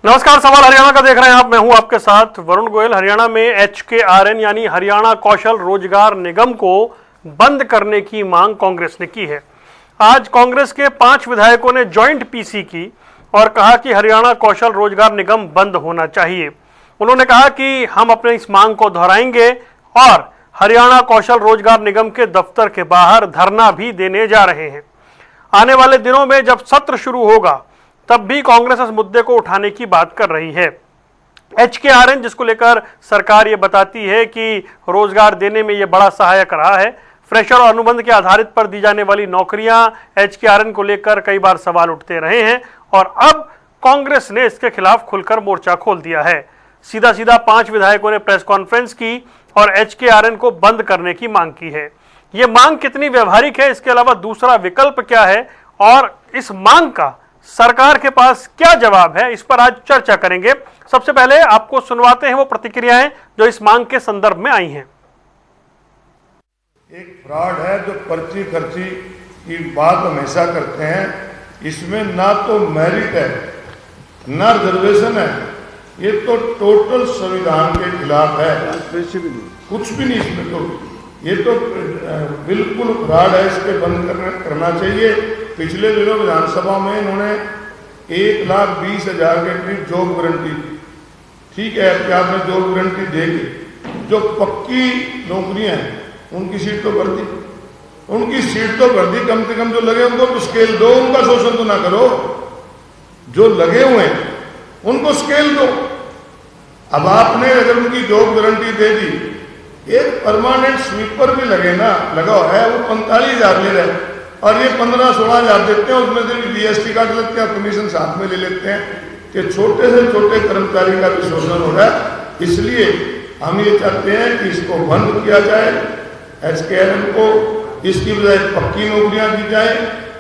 नमस्कार, सवाल हरियाणा का देख रहे हैं आप। मैं हूं आपके साथ वरुण गोयल। हरियाणा में HKRN यानी हरियाणा कौशल रोजगार निगम को बंद करने की मांग कांग्रेस ने की है। आज कांग्रेस के 5 विधायकों ने ज्वाइंट पीसी की और कहा कि हरियाणा कौशल रोजगार निगम बंद होना चाहिए। उन्होंने कहा कि हम अपने इस मांग को दोहराएंगे और हरियाणा कौशल रोजगार निगम के दफ्तर के बाहर धरना भी देने जा रहे हैं। आने वाले दिनों में जब सत्र शुरू होगा तब भी कांग्रेस इस मुद्दे को उठाने की बात कर रही है। HKRN जिसको लेकर सरकार ये बताती है कि रोजगार देने में ये बड़ा सहायक रहा है। फ्रेशर और अनुबंध के आधारित पर दी जाने वाली नौकरियां HKRN को लेकर कई बार सवाल उठते रहे हैं और अब कांग्रेस ने इसके खिलाफ खुलकर मोर्चा खोल दिया है। सीधा सीधा 5 विधायकों ने प्रेस कॉन्फ्रेंस की और HKRN को बंद करने की मांग की है। ये मांग कितनी व्यवहारिक है, इसके अलावा दूसरा विकल्प क्या है और इस मांग का सरकार के पास क्या जवाब है, इस पर आज चर्चा करेंगे। सबसे पहले आपको सुनवाते हैं वो प्रतिक्रियाएं जो इस मांग के संदर्भ में आई हैं। एक फ्रॉड है जो पर्ची खर्ची की बात हमेशा करते हैं। इसमें ना तो मेरिट है ना रिजर्वेशन है, ये तो टोटल संविधान के खिलाफ है। कुछ भी नहीं इसमें, तो ये तो बिल्कुल फ्रॉड है। इसके बंद करना चाहिए। पिछले दिनों विधानसभा में इन्होंने 1,20,000 के करीब जॉब गारंटी दी। ठीक है कि आपने जॉब गारंटी देगी, जो पक्की नौकरियां हैं उनकी सीट तो भर दी, उनकी सीट तो भर दी। कम से कम जो लगे उनको तो स्केल दो, उनका शोषण तो ना करो। जो लगे हुए हैं उनको स्केल दो। अब आपने अगर उनकी जॉब गारंटी दे दी, एक परमानेंट स्वीपर भी लगे ना, लगा है, वो 45,000 ले रहे और ये 15-16,000 देते हैं। उसमें से भी GST काट लेते हैं, कमीशन साथ में ले लेते हैं कि छोटे से छोटे कर्मचारी का भी शोषण हो रहा है। इसलिए हम ये चाहते हैं कि इसको बंद किया जाए, HKRN को इसकी बजाय पक्की नौकरियां दी जाए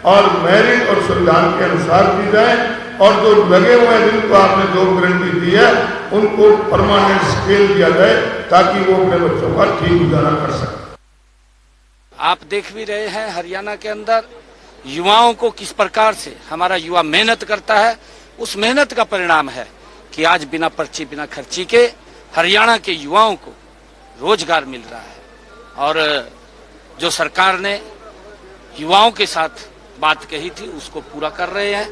और मेरिट और संविधान के अनुसार दी जाए, और जो लगे हुए हैं जिनको आपने जॉब गारंटी दी है उनको परमानेंट स्केल दिया जाए ताकि वो अपने बच्चों का ठीक गुजारा कर सके। आप देख भी रहे हैं हरियाणा के अंदर युवाओं को किस प्रकार से हमारा युवा मेहनत करता है। उस मेहनत का परिणाम है कि आज बिना पर्ची बिना खर्ची के हरियाणा के युवाओं को रोजगार मिल रहा है। और जो सरकार ने युवाओं के साथ बात कही थी उसको पूरा कर रहे हैं।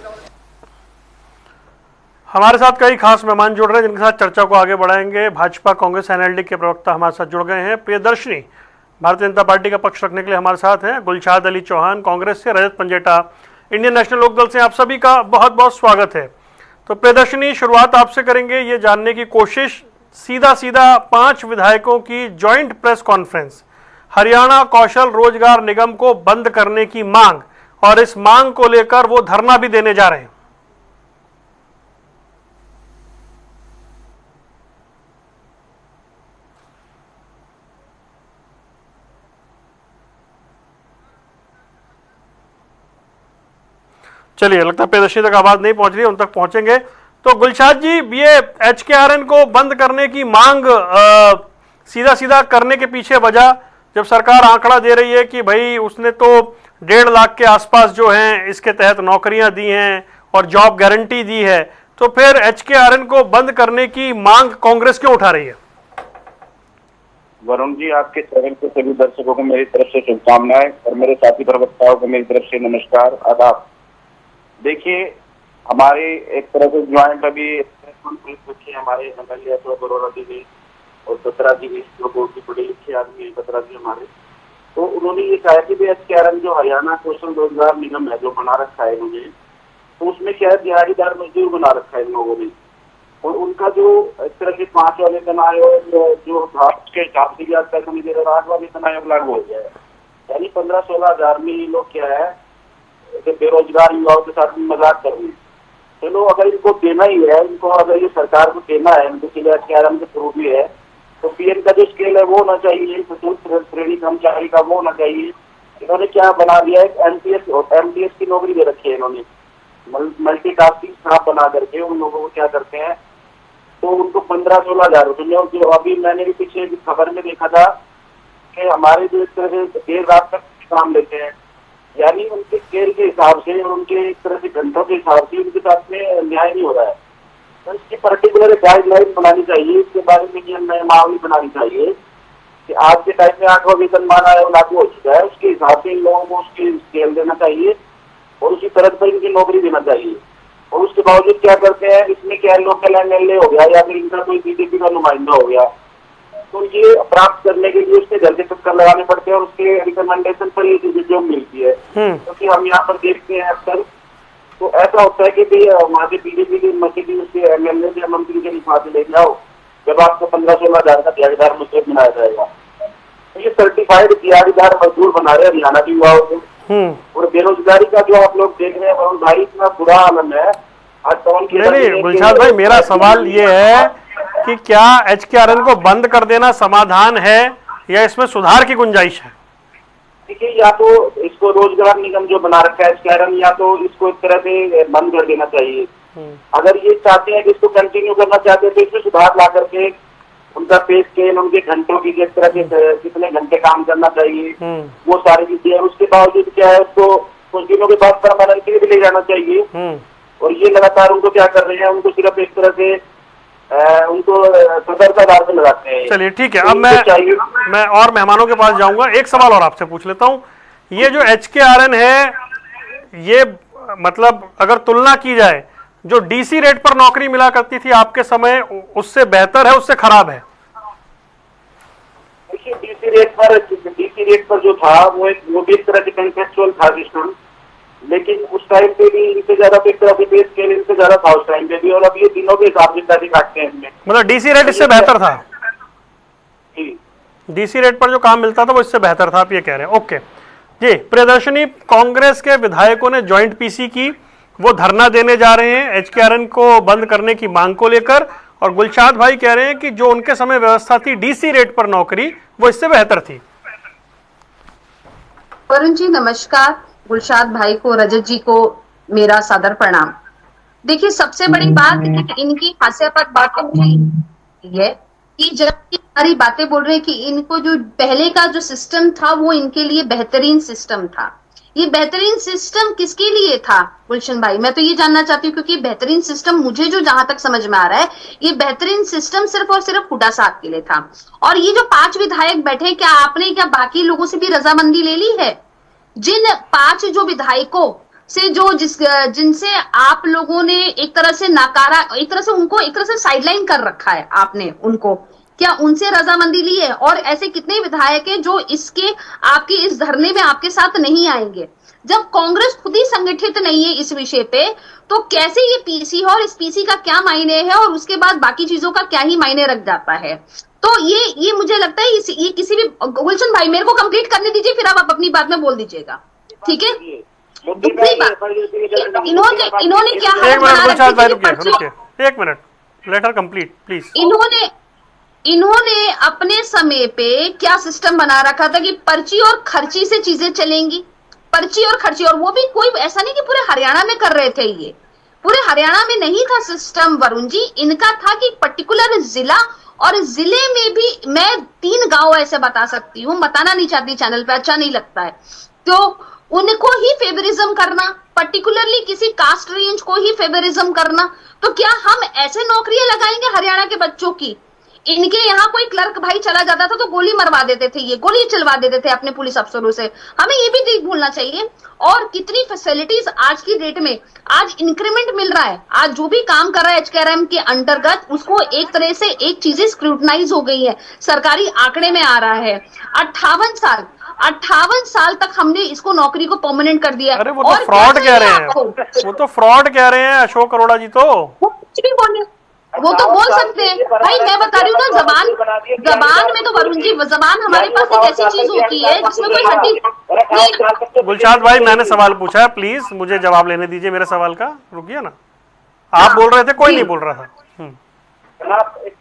हमारे साथ कई खास मेहमान जुड़ रहे हैं जिनके साथ चर्चा को आगे बढ़ाएंगे। भाजपा कांग्रेस NLD के प्रवक्ता हमारे साथ जुड़ गए हैं। प्रियदर्शनी भारतीय जनता पार्टी का पक्ष रखने के लिए हमारे साथ हैं। गुलशाद अली चौहान कांग्रेस से, रजत पंजेटा इंडियन नेशनल लोकदल से। आप सभी का बहुत बहुत स्वागत है। तो प्रियदर्शनी, शुरुआत आपसे करेंगे ये जानने की कोशिश, सीधा सीधा 5 विधायकों की ज्वाइंट प्रेस कॉन्फ्रेंस, हरियाणा कौशल रोजगार निगम को बंद करने की मांग, और इस मांग को लेकर वो धरना भी देने जा रहे हैं। चलिए, लगता है प्रियदर्शनी तक आवाज नहीं पहुंच रही है, उन तक पहुंचेंगे। तो गुलशाद जी, ये HKRN को बंद करने की मांग सीधा सीधा करने के पीछे वजह, जब सरकार आंकड़ा दे रही है कि भाई उसने तो 1.5 लाख के आसपास जो हैं इसके तहत नौकरियां दी हैं और जॉब गारंटी दी है, तो फिर HKRN को बंद करने की मांग कांग्रेस क्यों उठा रही है? वरुण जी, आपके चैनल के सभी दर्शकों को मेरी तरफ से शुभकामनाएं और मेरे साथी प्रवक्ताओं को मेरी तरफ से नमस्कार, आदाब। देखिए, हमारे एक तरह से ज्वाइंट अभी हमारे MLA अशोक अरोड़ा जी ने और बत्रा जी ने, जो बहुत ही बड़े लिखे आदमी है बत्रा जी हमारे, तो उन्होंने ये कहा कि HKRN जो हरियाणा कौशल रोजगार निगम है जो बना रखा है इन्होंने, तो उसमें क्या है, दिहाड़ीदार मजदूर बना रखा है इन लोगों ने। और उनका जो इस तरह के 5 वाले वेतन आयोग जो के हिसाब से आज तक नहीं दे रहा, 8वां वेतन आयोग लागू हो गया है। यानी 15-16,000 में ये लोग क्या है, बेरोजगार युवाओं के साथ मजाक कर रहे हैं। चलो, अगर इनको देना ही है, इनको अगर ये सरकार को देना है, इनके लिए HKRN के थ्रू भी है, तो PM का जो स्केल है वो होना चाहिए, श्रेणी कर्मचारी का वो होना चाहिए। इन्होंने क्या बना दिया है, MTS की नौकरी दे रखी है इन्होंने, मल्टीटास्किंग स्टाफ बना करके उन लोगों को क्या करते हैं, तो उनको 15-16,000 रुपये। जो अभी मैंने भी पीछे खबर में देखा था कि हमारे जो इस तरह से देर रात तक काम लेते हैं, यानी उनके स्केल के हिसाब से और उनके एक तरह से घंटों के हिसाब से उनके साथ में न्याय नहीं हो रहा है। तो इसकी पर्टिकुलर गाइडलाइन बनानी चाहिए, इसके बारे में नियम नियमावली बनानी चाहिए कि आज के टाइम में 8वां वेतनमान आयोग लागू हो चुका है, उसके हिसाब से इन लोगों को उसकी स्केल देना चाहिए और उसी तरह पर इनकी नौकरी देना चाहिए। और उसके बावजूद क्या करते हैं, इसमें क्या लोकल एमएलए हो गया या फिर इनका कोई बीजेपी का नुमाइंदा हो गया, तो ये प्राप्त करने के लिए उसके घर के चक्कर लगाने पड़ते हैं और उसके रिकमेंडेशन पर ये चीजें जो मिलती है। क्योंकि हम यहाँ पर देखते हैं अक्सर तो ऐसा होता है कि भाई वहाँ से बीजेपी की मसीदी उसके एमएलए या मंत्री के वहां से ले जाओ, जब आपको 15-16 हजार का दिहाड़ीदार मजदूर बनाया जाएगा। तो ये सर्टिफाइड दिहाड़ीदार मजदूर बना रहे हैं हरियाणा के युवाओं को। और बेरोजगारी का जो आप लोग देख रहे हैं वरुण भाई, इतना बुरा आलम है आज टाउन के। नहीं गुलशाद भाई, मेरा सवाल ये है कि क्या HKRN को बंद कर देना समाधान है या इसमें सुधार की गुंजाइश है? देखिए, या तो इसको रोजगार निगम जो बना रखा है HKRN, या तो इसको इस तरह से बंद कर देना चाहिए। अगर ये चाहते हैं कि इसको कंटिन्यू करना चाहते हैं तो इसमें सुधार ला करके उनका पे स्केल, उनके घंटों की किस तरह से कितने घंटे काम करना चाहिए, वो सारी चीजें। उसके बावजूद क्या है, उसको कुछ दिनों के बाद परमानेंट के लिए ले जाना चाहिए। और ये लगातार उनको क्या कर रहे हैं, उनको सिर्फ एक तरह से उनको सदर का दार लगाते हैं। चलिए ठीक है, अब मैं और मेहमानों के पास जाऊंगा। एक सवाल और आपसे पूछ लेता हूं, ये जो HKRN है, ये मतलब अगर तुलना की जाए जो DC रेट पर नौकरी मिला करती थी आपके समय, उससे बेहतर है, उससे खराब है? देखिए, DC रेट पर जो था वो भी एक तरह से कॉन्ट्रेक्चुअल था सिस्टम, लेकिन उस टाइम पे भी इनसे ज्यादा पे तरह पे स्केल इनसे ज्यादा था उस टाइम पे भी। और अब ये दिनों के हिसाब से पैसे काटते हैं इसमें। मतलब DC रेट इससे बेहतर था? DC रेट पर जो काम मिलता था वो इससे बेहतर था, आप ये कह रहे हैं। ओके जी। प्रियदर्शनी, कांग्रेस के विधायकों ने ज्वाइंट PC की, वो धरना देने जा रहे हैं HKRN को बंद करने की मांग को लेकर, और गुलशाद भाई कह रहे हैं कि जो उनके समय व्यवस्था थी DC रेट पर नौकरी, वो इससे बेहतर थी। वरुण जी नमस्कार, गुलशाद भाई को, रजत जी को मेरा सादर प्रणाम। देखिए, सबसे बड़ी बात इनकी हास्यास्पद बात है कि जब सारी बातें बोल रहे हैं कि इनको जो पहले का जो सिस्टम था वो इनके लिए बेहतरीन सिस्टम था। ये बेहतरीन सिस्टम किसके लिए था गुलशन भाई? मैं तो ये जानना चाहती हूँ, क्योंकि बेहतरीन सिस्टम मुझे जो जहां तक समझ में आ रहा है, ये बेहतरीन सिस्टम सिर्फ और सिर्फ हुड्डा साहब के लिए था। और ये जो 5 विधायक बैठे, क्या आपने क्या बाकी लोगों से भी रजामंदी ले ली है? जिन 5 जो विधायकों से जिनसे आप लोगों ने एक तरह से नाकारा, एक तरह से उनको एक तरह से साइडलाइन कर रखा है आपने उनको, क्या उनसे रजामंदी ली है? और ऐसे कितने विधायक हैं जो आपके इस धरने में आपके साथ नहीं आएंगे? जब कांग्रेस खुद ही संगठित नहीं है इस विषय पे, तो कैसे ये PC है और इस PC का क्या मायने है और उसके बाद बाकी चीजों का क्या ही मायने रख जाता है? तो ये मुझे लगता है ये किसी भी, गुलशन भाई मेरे को कंप्लीट करने दीजिए, फिर आप अपनी बात में बोल दीजिएगा, ठीक है? दूसरी बात, इन्होंने क्या एक minute, let her complete please. इन्होंने अपने समय पे क्या सिस्टम बना रखा था कि पर्ची और खर्ची से चीजें चलेंगी, पर्ची और खर्ची। और वो भी कोई ऐसा नहीं कि पूरे हरियाणा में कर रहे थे, ये पूरे हरियाणा में नहीं था सिस्टम वरुण जी। इनका था कि पर्टिकुलर जिला, और जिले में भी मैं 3 गांव ऐसे बता सकती हूँ, बताना नहीं चाहती चैनल पे, अच्छा नहीं लगता है, तो उनको ही फेवरिज्म करना, पर्टिकुलरली किसी कास्ट रेंज को ही फेवरिज्म करना। तो क्या हम ऐसे नौकरियां लगाएंगे हरियाणा के बच्चों की? इनके यहाँ कोई क्लर्क भाई चला जाता था तो गोली मरवा देते थे, ये गोली चलवा देते थे अपने पुलिस अफसरों से। हमें ये भी नहीं भूलना चाहिए। और कितनी फैसिलिटीज आज की डेट में, आज इंक्रीमेंट मिल रहा है, आज जो भी काम कर रहा है HKRN के अंतर्गत, उसको एक तरह से एक चीजें स्क्रूटनाइज हो गई है, सरकारी आंकड़े में आ रहा है। 58 साल तक हमने इसको नौकरी को परमानेंट कर दिया। अरे वो तो फ्रॉड कह रहे हैं, वो तो फ्रॉड कह रहे हैं अशोक अरोड़ा जी। तो कुछ भी बोले, वो तो बोल सकते हैं भाई, मैं बता रही हूँ ना, जबान में तो वरुण जी, जबान हमारे पास एक ऐसी चीज होती है जिसमें कोई हड्डी। गुलशाद भाई, मैंने सवाल पूछा है, प्लीज मुझे जवाब लेने दीजिए मेरे सवाल का। रुकिए ना, आप बोल रहे थे, कोई नहीं बोल रहा था।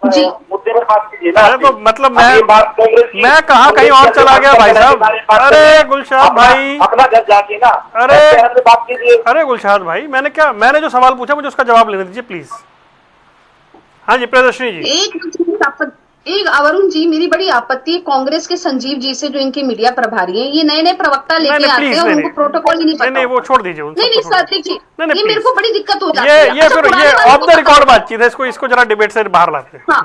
जी, मुद्दे पर बात कीजिए ना। अरे तो मतलब मैं कहा कहीं और चला गया भाई साहब। अरे गुलशाद भाई, अपना घर जाके ना, बात कीजिए। अरे गुलशाद भाई, मैंने जो सवाल पूछा मुझे उसका जवाब लेने दीजिए प्लीज। हाँ जी प्रियदर्शनी जी। एक वरुण जी, मेरी बड़ी आपत्ति है कांग्रेस के संजीव जी से, जो इनके मीडिया प्रभारी हैं। ये नए नए प्रवक्ता लेके आते हैं और उनको प्रोटोकॉल ही नहीं पता। नहीं, वो छोड़ दीजिए। नहीं सर, देखिए ये मेरे को बड़ी दिक्कत हो जाती है। ये फिर ये ऑफ द रिकॉर्ड बातचीत है, इसको जरा डिबेट से बाहर लाते हैं। हाँ,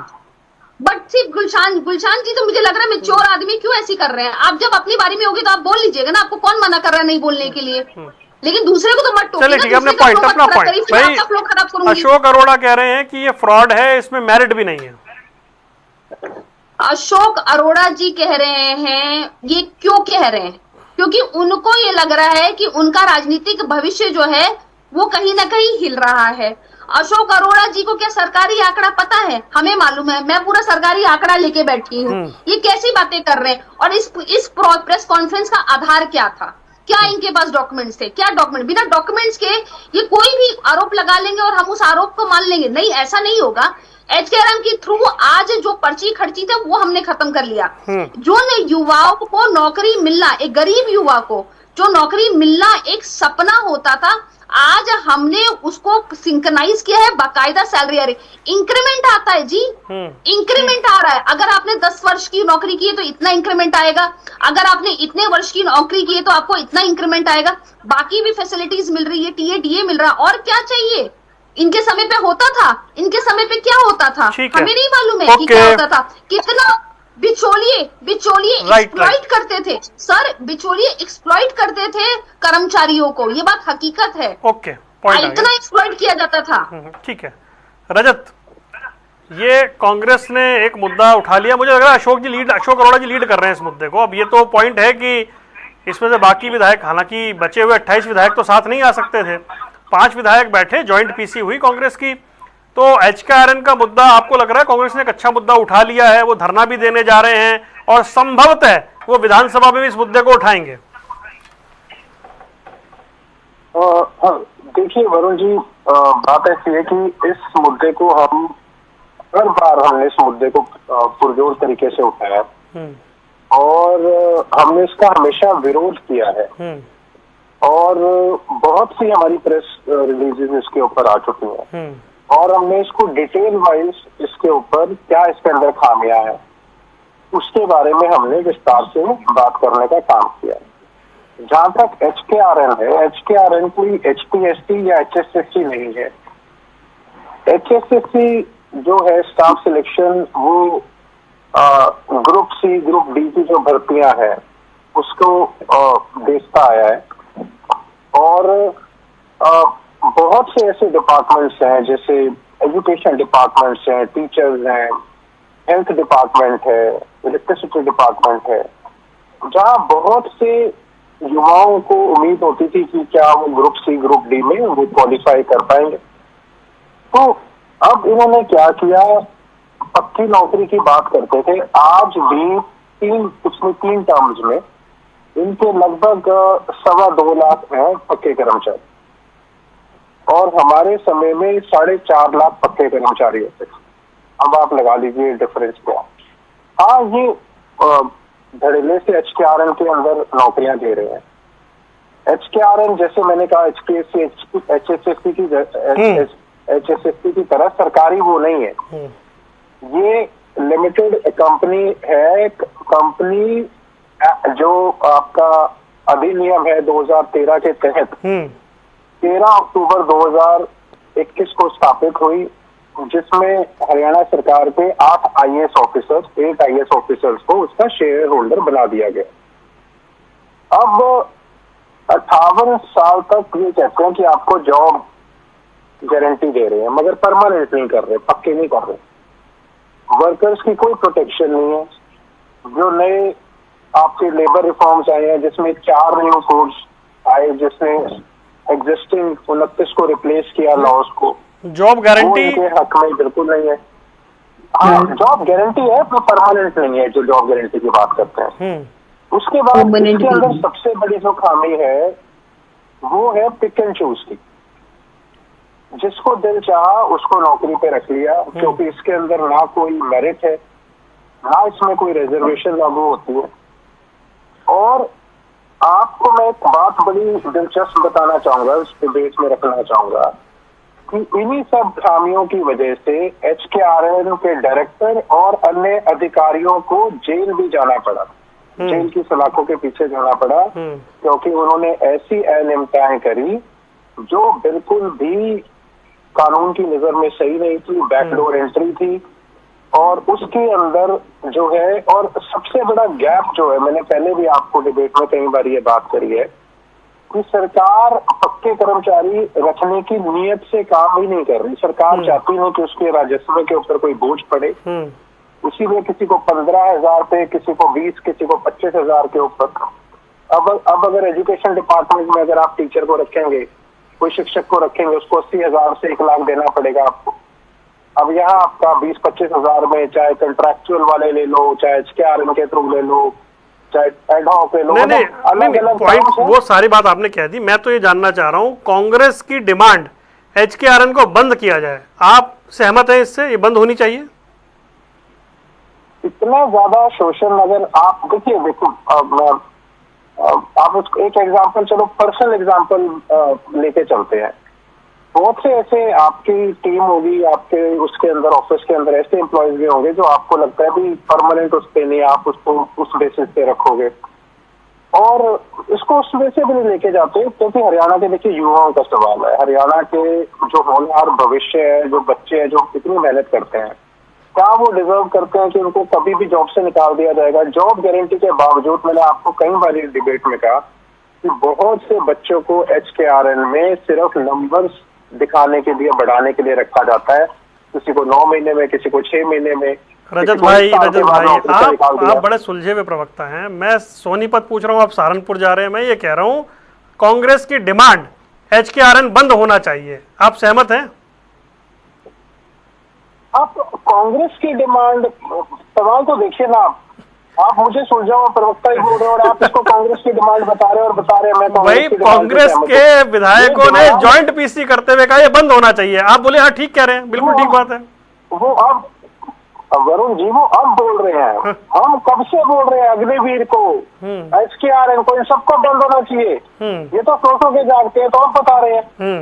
बट सिर्फ गुलशान जी तो मुझे लग रहा है मेच्योर आदमी, क्यों ऐसी कर रहे हैं? आप जब अपनी बारी में होगी तो आप बोल लीजिएगा ना, आपको कौन मना कर रहा है नहीं बोलने के लिए? लेकिन दूसरे को तो मत टोकिए। चलिए ठीक है, अपना पॉइंट भाई। अशोक अरोड़ा कह रहे हैं कि ये फ्रॉड है, इसमें मेरिट भी नहीं है। अशोक अरोड़ा जी कह रहे हैं, ये क्यों कह रहे हैं? क्योंकि उनको ये लग रहा है कि उनका राजनीतिक भविष्य जो है वो कहीं ना कहीं हिल रहा है। अशोक अरोड़ा जी को क्या सरकारी आंकड़ा पता है? हमें मालूम है, मैं पूरा सरकारी आंकड़ा लेके बैठी हूँ। ये कैसी बातें कर रहे हैं? और इस प्रेस कॉन्फ्रेंस का आधार क्या था? क्या इनके पास डॉक्यूमेंट्स थे? क्या डॉक्यूमेंट? बिना डॉक्यूमेंट्स के ये कोई भी आरोप लगा लेंगे और हम उस आरोप को मान लेंगे? नहीं, ऐसा नहीं होगा। एचकेआरएम के थ्रू आज जो पर्ची खर्ची था वो हमने खत्म कर लिया। जो युवाओं को नौकरी मिलना, एक गरीब युवा को जो नौकरी मिलना एक सपना होता था, आज हमने उसको सिंक्रोनाइज किया है। बाकायदा सैलरी आ रही, इंक्रीमेंट आता है जी, इंक्रीमेंट आ रहा है। अगर आपने 10 वर्ष की नौकरी की है तो इतना इंक्रीमेंट आएगा, अगर आपने इतने वर्ष की नौकरी की है तो आपको इतना इंक्रीमेंट आएगा। बाकी भी फैसिलिटीज मिल रही है, टीए डीए मिल रहा है, और क्या चाहिए? इनके समय पे होता था, इनके समय पे क्या होता था हमें नहीं मालूम है कि क्या होता था। कितना बिचौलिए एक्सप्लॉइट करते थे सर, बिचौलिए एक्सप्लॉइट करते थे कर्मचारियों को, ये बात हकीकत है। ओके, पॉइंट इतना एक्सप्लॉइट किया जाता था। ठीक है रजत, ये कांग्रेस ने एक मुद्दा उठा लिया। मुझे लग रहा है अशोक अरोड़ा जी लीड कर रहे हैं इस मुद्दे को। अब ये तो पॉइंट है कि इसमें से बाकी विधायक, हालांकि बचे हुए 28 विधायक तो साथ नहीं आ सकते थे, 5 विधायक बैठे, ज्वाइंट पीसी हुई कांग्रेस की। तो एचकेआरएन का मुद्दा आपको लग रहा है कांग्रेस ने एक अच्छा मुद्दा उठा लिया है, वो धरना भी देने जा रहे हैं और संभवतः वो विधानसभा में भी इस मुद्दे को उठाएंगे। देखिए वरुण जी, बात ऐसी है कि इस मुद्दे को हर बार हमने इस मुद्दे को पुरजोर तरीके से उठाया और हमने इसका हमेशा विरोध किया है और बहुत सी हमारी प्रेस रिलीजेस इसके ऊपर आ चुकी हैं और हमने इसको डिटेल वाइज इसके ऊपर क्या इसके अंदर खामियां हैं उसके बारे में हमने विस्तार से बात करने का काम किया। जहां तक एचकेआरएन है, एचकेआरएन कोई एचपीएससी या एचएसएससी नहीं है। एचएसएससी जो है स्टाफ सिलेक्शन, वो ग्रुप सी ग्रुप डी की जो भर्तियां हैं उसको देखता आया है और बहुत से ऐसे डिपार्टमेंट्स हैं जैसे एजुकेशन डिपार्टमेंट्स हैं, टीचर्स हैं, हेल्थ डिपार्टमेंट है, इलेक्ट्रिसिटी डिपार्टमेंट है, जहां बहुत से युवाओं को उम्मीद होती थी कि क्या वो ग्रुप सी ग्रुप डी में वो क्वालिफाई कर पाएंगे। तो अब इन्होंने क्या किया, पक्की नौकरी की बात करते थे, आज भी पिछले 3 टर्म्स में इनके लगभग 2.25 लाख हैं पक्के कर्मचारी और हमारे समय में 4.5 लाख पक्के कर्मचारी होते। अब आप लगा लीजिए डिफरेंस क्या। हाँ, ये धड़ेले से एचकेआरएन के अंदर नौकरियां दे रहे हैं। एचकेआरएन जैसे मैंने कहा एचपीएससी एचएसएससी की तरह सरकारी वो नहीं है, ये लिमिटेड कंपनी है। कंपनी जो आपका अधिनियम है 2013 के तहत 13 अक्टूबर 2021 को स्थापित हुई, जिसमें हरियाणा सरकार के 8 आईएएस ऑफिसर्स को उसका शेयर होल्डर बना दिया गया। अब 58 साल तक ये कहते हैं कि आपको जॉब गारंटी दे रहे हैं, मगर परमानेंट नहीं कर रहे, पक्के नहीं कर रहे। वर्कर्स की कोई प्रोटेक्शन नहीं है। जो नए आपके लेबर रिफॉर्म्स आए हैं जिसमें 4 न्यू कोड्स आए जिसने एग्जिस्टिंग 29 को रिप्लेस किया लॉज को, जॉब गारंटी इनके हक में बिल्कुल नहीं है। हाँ, जॉब गारंटी है पर परमानेंट नहीं है, जो जॉब गारंटी की बात करते हैं। उसके बाद इसके अंदर सबसे बड़ी जो खामी है वो है पिक एंड चूज की। जिसको दिल चाहा उसको नौकरी पे रख लिया, क्योंकि इसके अंदर ना कोई मेरिट है, ना इसमें कोई रिजर्वेशन लागू होती है। और आपको मैं एक बात बड़ी दिलचस्प बताना चाहूंगा, उस डिबेट में रखना चाहूंगा कि इन्हीं सब खामियों की वजह से HKRN के डायरेक्टर और अन्य अधिकारियों को जेल भी जाना पड़ा, जेल की सलाखों के पीछे जाना पड़ा, क्योंकि उन्होंने ऐसी अनियमितताएं करी जो बिल्कुल भी कानून की नजर में सही नहीं थी, बैकडोर एंट्री थी। और उसके अंदर जो है, और सबसे बड़ा गैप जो है, मैंने पहले भी आपको डिबेट में कई बार ये बात करी है कि सरकार पक्के कर्मचारी रखने की नीयत से काम ही नहीं कर रही। सरकार चाहती है कि उसके राजस्व के ऊपर कोई बोझ पड़े, उसी में किसी को 15,000 पे, किसी को 20, किसी को 25,000 के ऊपर। अब अगर एजुकेशन डिपार्टमेंट में अगर आप टीचर को रखेंगे, कोई शिक्षक को रखेंगे, उसको 80,000 से 1 लाख देना पड़ेगा आपको। अब यहाँ आपका 20-25 हजार में, चाहे कंट्रैक्चुअल वाले ले लो, चाहे HKRN के थ्रू ले लो, चाहे एडहॉक ले लो, नहीं, अलग अलग पॉइंट, वो सारी बात आपने कह दी। मैं तो ये जानना चाह रहा हूँ, कांग्रेस की डिमांड HKRN को बंद किया जाए, आप सहमत हैं इससे? ये बंद होनी चाहिए? इतना ज्यादा शोषण अगर आप देखिए, देखो आप उसको एक एग्जांपल, चलो पर्सनल एग्जांपल लेके चलते हैं। बहुत से ऐसे आपकी टीम होगी, आपके उसके अंदर, ऑफिस के अंदर ऐसे एम्प्लॉयज भी होंगे जो आपको लगता है भी परमानेंट उस पे नहीं, आप उसको उस बेसिस पे रखोगे, और इसको उस वजह से भी नहीं लेके जाते, क्योंकि हरियाणा के देखिए युवाओं का सवाल है। हरियाणा के जो होनहार भविष्य है, जो बच्चे हैं जो इतनी मेहनत करते हैं, क्या वो डिजर्व करते हैं कि उनको कभी भी जॉब से निकाल दिया जाएगा? जॉब गारंटी के बावजूद, मैंने आपको कई बार इस डिबेट में कहा कि बहुत से बच्चों को HKRN में सिर्फ नंबर्स दिखाने के लिए, बढ़ाने के लिए रखा जाता है। किसी को 9 महीने में, किसी को 6 महीने में। रजत भाई आप बड़े सुलझे हुए प्रवक्ता हैं। मैं सोनीपत पूछ रहा हूँ, आप सहारनपुर जा रहे हैं। मैं ये कह रहा हूँ, कांग्रेस की डिमांड HKRN बंद होना चाहिए, आप सहमत हैं? आप कांग्रेस की डिमांड, सवाल तो देखिए ना, आप मुझे सुलझा हुआ प्रवक्ता ही बोल रहे हो और आप इसको कांग्रेस की डिमांड बता रहे हैं और बता रहे हैं मैं कांग्रेस के विधायकों ने जॉइंट PC करते हुए कहा ये बंद होना चाहिए, आप बोले हाँ ठीक कह रहे हैं, बिल्कुल ठीक बात है। वो अब वरुण जी, वो अब बोल रहे हैं, हम कब से बोल रहे हैं अग्निवीर को, HKRN को, इन सबको बंद होना चाहिए। ये तो सोचो के जागते हैं, तो हम बता रहे हैं।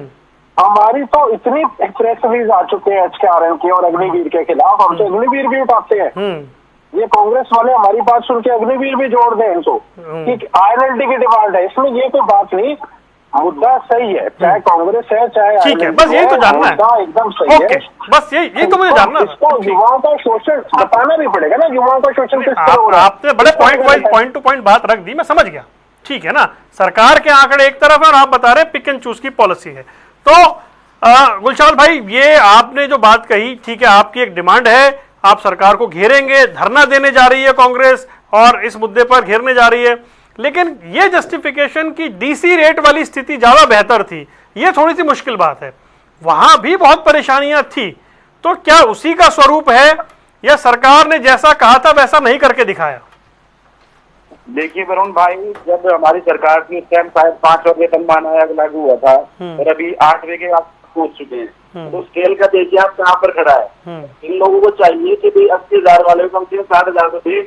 हमारी तो इतनी प्रेस रिलीज आ चुके हैं HKRN की और अग्निवीर के खिलाफ, हम तो अग्निवीर भी उठाते हैं। ये कांग्रेस वाले हमारी बात सुन के अग्निवीर भी जोड़ दें इनको कि INLD की डिमांड है, इसमें ये कोई बात नहीं, मुद्दा सही है, चाहे कांग्रेस है चाहे ठीक है, बस यही तो जानना है, एकदम सही है, बस यही तो मुझे जानना है। इसको युवाओं का शोषण बताना भी पड़ेगा ना, युवाओं का शोषण किस तरह हो रहा है। आपने बड़े पॉइंट टू पॉइंट बात रख दी, मैं समझ गया, ठीक है ना। सरकार के आंकड़े एक तरफ है और आप बता रहे हैं पिक एंड चूज की पॉलिसी है। तो गुलशाद भाई, ये आपने जो बात कही, ठीक है, आपकी एक डिमांड है, आप सरकार को घेरेंगे, धरना देने जा रही है कांग्रेस और इस मुद्दे पर घेरने जा रही है, लेकिन ये जस्टिफिकेशन की DC रेट वाली स्थिति ज्यादा बेहतर थी, ये थोड़ी सी मुश्किल बात है। वहां भी बहुत परेशानियां थी, तो क्या उसी का स्वरूप है या सरकार ने जैसा कहा था वैसा नहीं करके दिखाया? देखिए वरुण भाई, जब हमारी सरकार की टाइम शायद 5 वेतन आयोग लागू हुआ था और अभी 8 के आप पहुंच चुके हैं, तो स्केल का देखिए आप कहाँ पर खड़ा है। इन लोगों को चाहिए कि भाई 80,000 वाले को कम से कम 60,000 तो दे,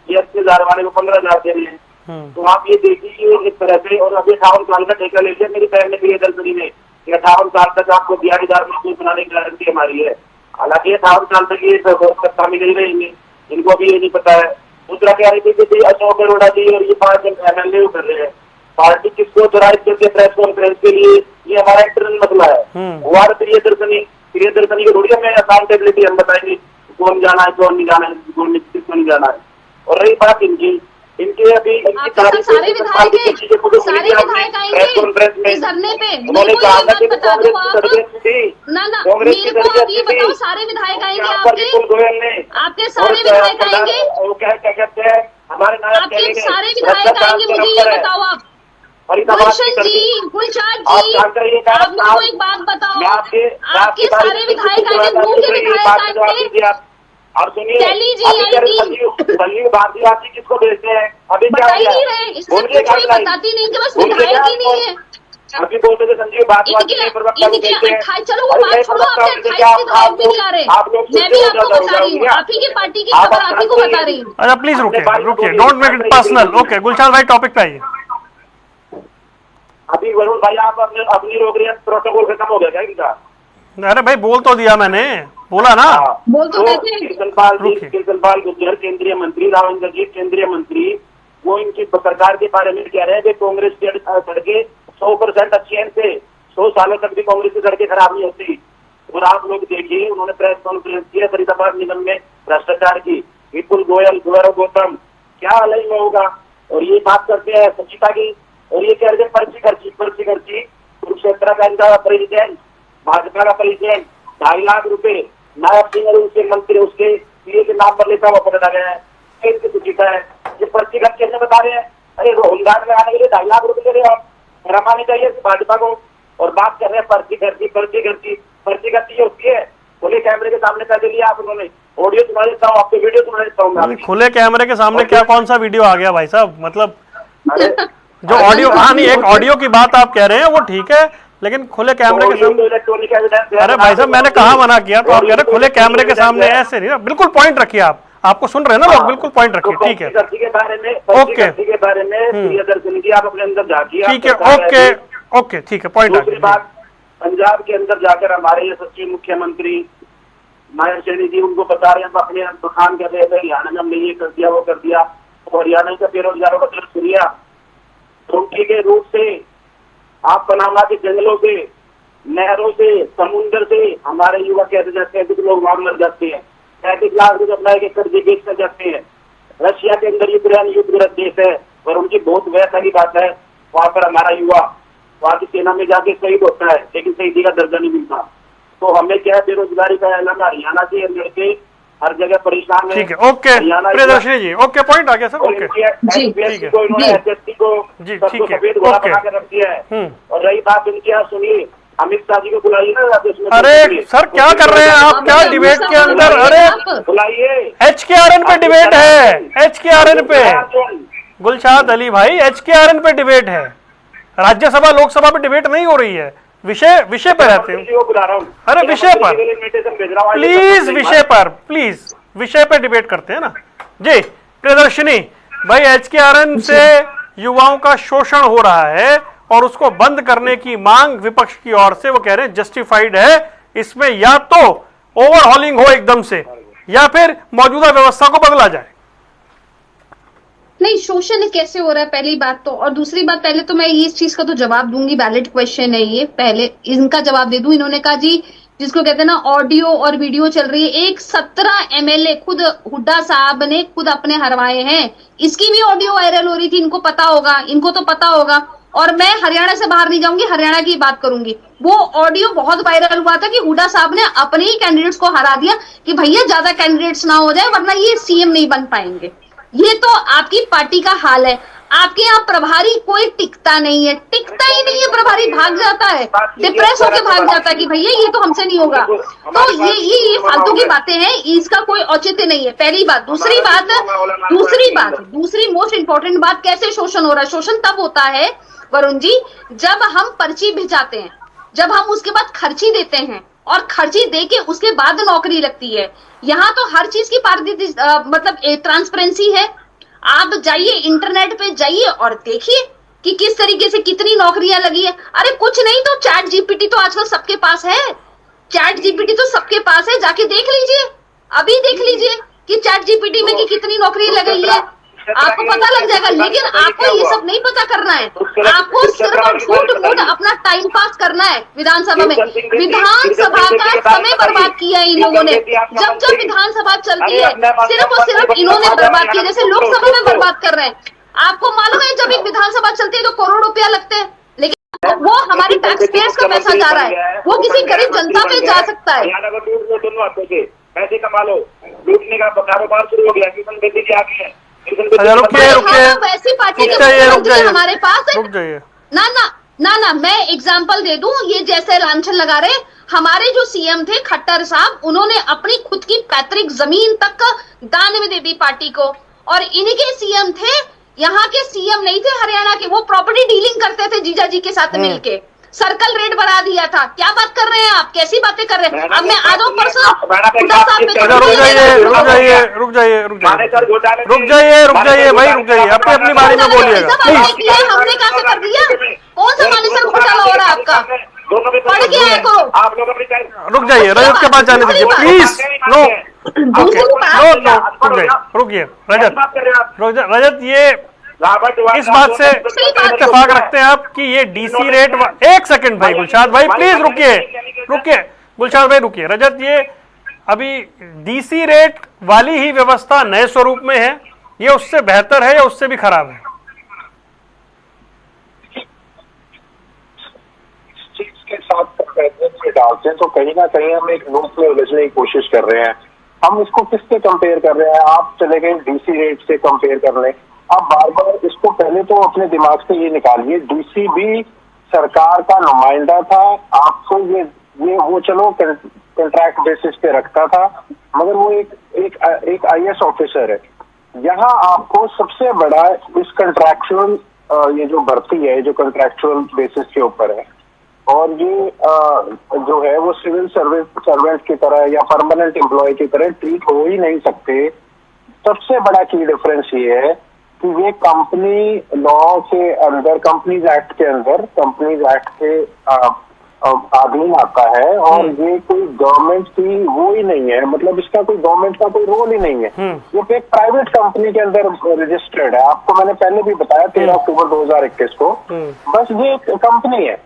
ये 80,000 वाले को 15,000 दे रहे हैं। तो आप ये देखिए इस तरह से, और अभी 58 साल का ठेका ले लिया मेरी बहन ने प्रियदर्शनी ने, 58 साल तक आपको दिहाड़ीदार मजदूर बनाने की गारंटी हमारी है। हालांकि 58 साल तक ये सत्ता में नहीं रहेंगे, इनको भी ये नहीं पता है। दूसरा कह रही थी कि अशोक अरोड़ा जी और ये 5 MLA कर रहे हैं, पार्टी किसको ऑथराइज करके प्रेस कॉन्फ्रेंस के लिए, ये हमारा इंटरनल मसला है। वो प्रियदर्शनी को थोड़ी हमें अकाउंटेबिलिटी हम बताएंगे कौन जाना है, कौन नहीं जाना है, किसको नहीं जाना है। और रही बात इनके अभी इनकी तारीख सारे विधायक आएंगे इस धरने पे, उन्होंने कहा था कि कांग्रेस की सरकार थी, कांग्रेस की सरकार, सारे विधायक आएंगे आपके सारे विधायक आएंगे, वो क्या कहते हैं हमारे आपके सारे विधायक आएंगे, मुझे ये बताओ आप गुलशन जी, गुलशाद जी, आप मेरे को एक बात बताओ, आपके सारे विधायक आएंगे, मुंह के विधायक आएंगे, और सुनिए संजीव भारती आपकी किसको भेजते हैं? अभी क्या नहीं रहे, इसलिए कुछ भी बताती नहीं कि बस विधायक ही नहीं है। अभी बोलते थे संजीव भारती चलो वो बात छोड़ो, आपके 28 विधायक भी नहीं आ रहे, मैं भी आपको बता रही हूँ, आप ही की पार्टी की खबर आप ही को बता रही हूँ। अच्छा प्लीज रुकिए, don't make it personal. Okay Gulshad भाई, टॉपिक पे आइए। अभी वरुण भाई, आप अपनी रोक रही है, प्रोटोकॉल खत्म हो गया क्या इनका? अरे भाई बोल तो दिया मैंने, बोला ना। बोल तो देते हैं। कृष्णपाल गुर्जर केंद्रीय मंत्री, राव इंद्रजीत केंद्रीय मंत्री, वो इनकी सरकार के बारे में कह रहे हैं कि कांग्रेस की सड़कें 100% अच्छी हैं, से 100 सालों तक भी कांग्रेस की सड़कें खराब नहीं होती। और आप लोग देखिए, उन्होंने प्रेस कॉन्फ्रेंस किया फरीदाबाद निगम में भ्रष्टाचार की, विपुल गोयल, गौरव गौतम, क्या अलग में होगा। और ये बात करते हैं स्वच्छता की, और ये कह रहे हैं पर्ची खर्ची। कुरुक्षेत्र का इनका प्रेसिडेंट, भाजपा का प्रेसिडेंट 2.5 लाख रुपए नायब सिंह और उसके मंत्री उसके पीए के नाम पर लेता हुआ पकड़ा गया है। सुचिता है, ये पर्ची खर्च कैसे बता रहे हैं? अरे होमगार्ड में आने के लिए 2.5 लाख रुपए दे रहे हो आप, शर्म आनी चाहिए भाजपा को। और बात कर रहे हैं पर्ची खर्ची होती है, खुले कैमरे के सामने कर लिया आप उन्होंने। ऑडियो सुना देता हूँ आपको, वीडियो सुना देता हूँ मैं। खुले कैमरे के सामने क्या, कौन सा वीडियो आ गया भाई साहब? मतलब जो ऑडियो, हाँ नहीं, एक ऑडियो की बात आप कह रहे हैं वो ठीक है, लेकिन खुले कैमरे के सामने, इलेक्ट्रॉनिक एविडेंस। अरे भाई साहब मैंने कहा मना किया, तो आप कह रहे खुले कैमरे के सामने ऐसे नहीं ना। बिल्कुल पॉइंट रखिए, आपको सुन रहे हैं ना लोग, बिल्कुल पॉइंट रखिए। ठीक है, के बारे में, ओके के बारे में प्रियदर्शनी जी आप अपने अंदर झांकिए। ठीक है, ओके ओके, ठीक है, पॉइंट। दूसरी बात, पंजाब के अंदर जाकर हमारे ये सचिव मुख्यमंत्री नायब सैनी जी उनको बता रहे हैं, अपने बखान कर रहे थे हरियाणा में हमने ये कर दिया वो कर दिया। तो हरियाणा के बेरोजगारों का दर्द सुनिया, रोटी के रूप से, आप पनामा के जंगलों से, नहरों से, समुद्र से हमारे युवा कैसे जाते हैं, कुछ लोग वहां मर जाते हैं। 35 लाख रुपए अपना एक कर्जे बेच कर जाते हैं। रशिया के अंदर यूक्रेन युद्धग्रस्त देश है, और उनकी बहुत वैसा की बात है, वहां पर हमारा युवा वहां की सेना में जाके शहीद होता है, लेकिन शहीदी का दर्जा नहीं मिलता। तो हमें क्या है, बेरोजगारी का ऐलान हरियाणा के लड़के हर जगह परेशान है। ठीक है, ओके प्रियदर्शनी जी, ओके, पॉइंट आ गया सर, ओके जी, को इन्होंने एसएसटी को सबको सफेद घोड़ा बना के रख दिया है। और रही बात इनकी, आप सुनिए, अमित शाह जी को बुलाइए ना। अरे सर क्या कर रहे हैं आप, क्या डिबेट के अंदर? अरे बुलाइए, HKRN पे डिबेट है, HKRN पे गुलशाद अली भाई, HKRN पे डिबेट है, राज्यसभा लोकसभा पे डिबेट नहीं हो रही है। विषय पर रहते हैं। अरे विषय पर प्लीज, विषय पर डिबेट करते हैं ना जी। प्रियदर्शनी भाई, HKRN से युवाओं का शोषण हो रहा है और उसको बंद करने की मांग विपक्ष की ओर से, वो कह रहे हैं जस्टिफाइड है। इसमें या तो ओवरहॉलिंग हो एकदम से, या फिर मौजूदा व्यवस्था को बदला जाए। नहीं, शोषण कैसे हो रहा है पहली बात तो, और दूसरी बात, पहले तो मैं इस चीज का तो जवाब दूंगी, वैलिड क्वेश्चन है ये, पहले इनका जवाब दे दूं। इन्होंने कहा जी, जिसको कहते हैं ना ऑडियो और वीडियो चल रही है, एक 17 MLA खुद हुड्डा साहब ने खुद अपने हरवाए हैं, इसकी भी ऑडियो वायरल हो रही थी, इनको पता होगा, इनको तो पता होगा। और मैं हरियाणा से बाहर नहीं जाऊंगी, हरियाणा की बात करूंगी। वो ऑडियो बहुत वायरल हुआ था कि हुड्डा साहब ने अपने ही कैंडिडेट्स को हरा दिया कि भैया ज्यादा कैंडिडेट्स ना हो जाए वरना ये सीएम नहीं बन पाएंगे। ये तो आपकी पार्टी का हाल है। आपके यहाँ प्रभारी कोई टिकता नहीं है, टिकता ही नहीं है, प्रभारी भाग जाता है, डिप्रेस होकर भाग जाता है कि भैया ये तो हमसे नहीं होगा। तो ये फालतू की बातें हैं, इसका कोई औचित्य नहीं है, पहली बात। दूसरी मोस्ट इंपॉर्टेंट बात, कैसे शोषण हो रहा है? शोषण तब होता है वरुण जी, जब हम पर्ची भिजाते हैं, जब हम उसके बाद खर्ची देते हैं, और खर्ची दे के उसके बाद नौकरी लगती है। यहाँ तो हर चीज की मतलब ट्रांसपेरेंसी है। आप जाइए, इंटरनेट पे जाइए और देखिए कि किस तरीके से कितनी नौकरियां लगी है। अरे कुछ नहीं तो चैट जीपीटी तो आजकल सबके पास है, चैट जीपीटी तो सबके पास है, जाके देख लीजिए, अभी देख लीजिए कि चैट जीपीटी में कि कितनी नौकरी लगी है, आपको पता लग जाएगा। लेकिन आपको ये सब नहीं पता करना है, आपको सिर्फ झूठ मूठ अपना टाइम पास करना है। विधानसभा में, विधानसभा का समय बर्बाद किया है इन लोगों ने। जब जब विधानसभा चलती है सिर्फ और सिर्फ इन्होंने बर्बाद किया, जैसे लोकसभा में बर्बाद कर रहे हैं। आपको मालूम है जब एक विधानसभा चलती है तो करोड़ रुपया लगते हैं, लेकिन वो हमारे टैक्स पेयर्स का पैसा जा रहा है, वो किसी गरीब जनता पे जा सकता है। पैसे कमा लो, लूटने का कारोबार शुरू हो गया, किसान बेटी की आगे है। वैसी पार्टी के हमारे पास रुक जाइए ना, मैं एग्जांपल दे दूं, ये जैसे लांछन लगा रहे, हमारे जो सीएम थे खट्टर साहब, उन्होंने अपनी खुद की पैतृक जमीन तक दान में दे दी पार्टी को, और इनके सीएम थे, यहाँ के सीएम नहीं थे हरियाणा के, वो प्रॉपर्टी डीलिंग करते थे जीजा जी के साथ मिलके, सर्कल रेट बढ़ा दिया था। क्या बात कर रहे हैं आप, कैसी बातें कर रहे हैं? अब मैं आदो परसों रुक जाइए भाई, रुक जाइए, अपनी बारी में बोलिएगा। हमने कहा से कर दिया, कौन सा मानेसर घोटाला हो रहा है आपका? दोनों में पढ़ के आए को। आप लोग अपनी रुक जाइए, रजत के पास जाने दीजिए प्लीज। नो दूसरी बात, रुकिए रजत, बात कर रहे हैं आप। रजत ये इस बात से इत्तेफाक रखते हैं आप कि ये डीसी रेट एक सेकंड भाई गुलशाद भाई प्लीज रुकिए, गुलशाद भाई रुकिए। रजत ये अभी डीसी रेट वाली ही व्यवस्था नए स्वरूप में है, ये उससे बेहतर है या उससे भी खराब है? के साथ कंपेरिजन डालते हैं तो कहीं ना कहीं हम एक लूप में उलझने की कोशिश कर रहे हैं। हम इसको किससे कंपेयर कर रहे हैं? आप चले गए डीसी रेट से कंपेयर कर लें। आप बार बार इसको पहले तो अपने दिमाग से ये निकालिए, डीसी भी सरकार का नुमाइंदा था। आपको ये वो चलो कंट्रैक्ट बेसिस पे रखता था, मगर वो एक आईएएस ऑफिसर है। यहाँ आपको सबसे बड़ा इस कंट्रैक्चुअल ये जो भर्ती है, जो कंट्रैक्चुअल बेसिस के ऊपर है, और ये जो है वो सिविल सर्वेंट की तरह या परमानेंट एम्प्लॉय की तरह ट्रीट हो ही नहीं सकते। सबसे बड़ा की डिफरेंस ये है कि ये कंपनी लॉ के अंदर, कंपनीज एक्ट के अंदर, कंपनीज एक्ट के अधीन आता है, और ये कोई गवर्नमेंट की वो ही नहीं है, मतलब इसका कोई गवर्नमेंट का कोई रोल ही नहीं है। ये एक प्राइवेट कंपनी के अंदर रजिस्टर्ड है। आपको मैंने पहले भी बताया 13 अक्टूबर 2021 को। बस ये एक कंपनी है,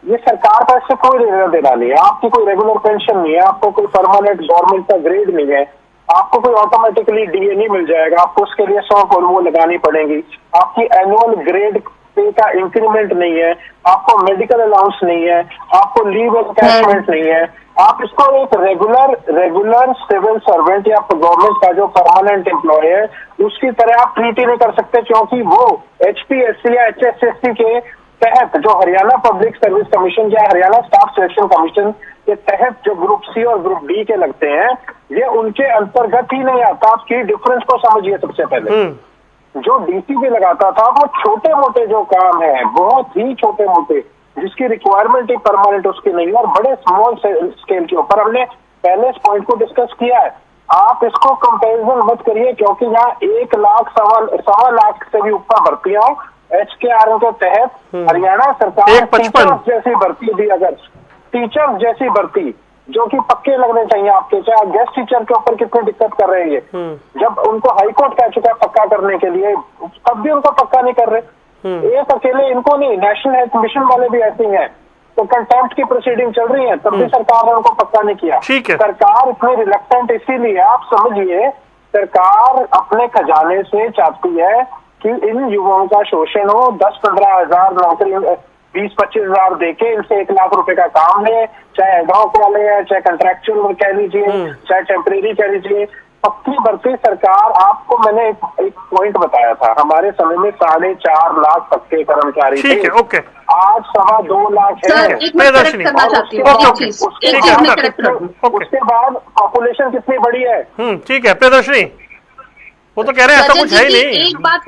ये सरकार का इससे कोई लेना देना नहीं है। आपकी कोई रेगुलर पेंशन नहीं है, आपको कोई परमानेंट गवर्नमेंट का ग्रेड नहीं है, आपको कोई ऑटोमेटिकली डीए नहीं मिल जाएगा, आपको उसके लिए 100 वो लगानी पड़ेगी। आपकी एनुअल ग्रेड पे का इंक्रीमेंट नहीं है, आपको मेडिकल अलाउंस नहीं है, आपको लीव एनकैशमेंट नहीं है। आप इसको एक रेगुलर सिविल सर्वेंट या गवर्नमेंट का जो परमानेंट एम्प्लॉय है उसकी तरह आप ट्रीट ही नहीं कर सकते, क्योंकि वो HPSC या HSSC के तहत, जो हरियाणा पब्लिक सर्विस कमीशन या हरियाणा स्टाफ सिलेक्शन कमीशन के तहत जो ग्रुप सी और ग्रुप डी के लगते हैं, ये उनके अंतर्गत ही नहीं आता। आप की डिफरेंस को समझिए। सबसे पहले जो डीसी भी लगाता था वो छोटे मोटे जो काम है, बहुत ही छोटे मोटे, जिसकी रिक्वायरमेंट ही परमानेंट उसकी नहीं है, और बड़े स्मॉल स्केल के ऊपर हमने पहले इस पॉइंट को डिस्कस किया है। आप इसको कंपैरिजन मत करिए, क्योंकि यहाँ 1 लाख सवा लाख से भी ऊपर भर्तियां HKRO के तहत हरियाणा सरकार टीचर्स जैसी भर्ती दी, अगर टीचर्स जैसी भर्ती जो कि पक्के लगने चाहिए आपके, चाहे गेस्ट टीचर के ऊपर कितनी दिक्कत कर रहे हैं, जब उनको हाईकोर्ट कह चुका है पक्का करने के लिए, तब भी उनको पक्का नहीं कर रहे। एक अकेले इनको नहीं, नेशनल हेल्थ मिशन वाले भी ऐसे ही हैं, तो कंटेम्प्ट की प्रोसीडिंग चल रही है, तब भी सरकार ने उनको पक्का नहीं किया। सरकार इतनी रिलक्टेंट इसीलिए, आप समझिए, सरकार अपने खजाने से चाहती है कि इन युवाओं का शोषण हो, 10-15 हजार नौकरी, 20-25 हजार देके इनसे 1 लाख रुपए का काम ले, चाहे एडहॉक वाले हैं, चाहे कंट्रैक्चुअल कह लीजिए, चाहे टेम्परेरी कह लीजिए, पक्की भर्ती सरकार। आपको मैंने एक पॉइंट बताया था, हमारे समय में 4.5 लाख पक्के कर्मचारी थे, ओके, आज 2.25 लाख है। उसके बाद पॉपुलेशन कितनी बड़ी है? ठीक है प्रियदर्शनी, वो तो कह रहे हैं ऐसा कुछ है ही नहीं। एक बात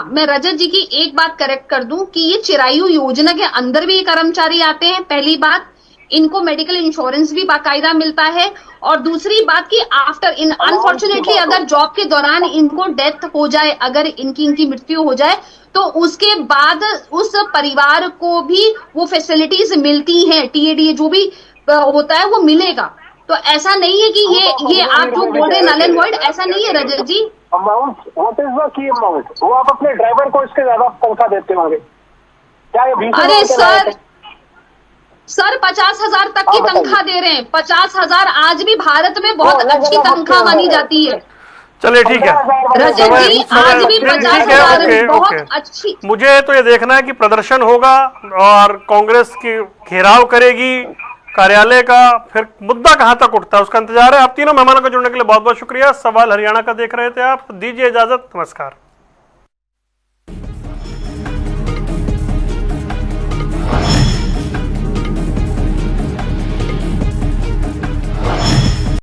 मैं रजत जी की एक बात करेक्ट कर दूं कि ये चिरायु योजना के अंदर भी ये कर्मचारी आते हैं। पहली बात, इनको मेडिकल इंश्योरेंस भी बाकायदा मिलता है, और दूसरी बात कि आफ्टर इन अनफॉर्चुनेटली अगर जॉब के दौरान इनको डेथ हो जाए, अगर इनकी मृत्यु हो जाए, तो उसके बाद उस परिवार को भी वो फैसिलिटीज मिलती हैं, TADA जो भी होता है वो मिलेगा। तो ऐसा नहीं है कि ये आप जो बोल रहे हैं नल एंड वॉइड, ऐसा नहीं है Rajat ji. Amount, what is the key amount? वो आप अपने ड्राइवर को इसके ज्यादा तनख्वाह देते होंगे क्या? ये 20 अरे सर 50,000 तक की तनख्वाह दे रहे हैं। 50,000 आज भी भारत में बहुत अच्छी तनख्वाह मानी जाती है। चलिए ठीक है रजत जी, आज भी 50,000 बहुत अच्छी। मुझे तो ये देखना है कि प्रदर्शन होगा और कांग्रेस की घेराव करेगी कार्यालय का, फिर मुद्दा कहां तक उठता है उसका इंतजार है। आप तीनों मेहमानों को जुड़ने के लिए बहुत बहुत शुक्रिया। सवाल हरियाणा का देख रहे थे आप, दीजिए इजाजत, नमस्कार।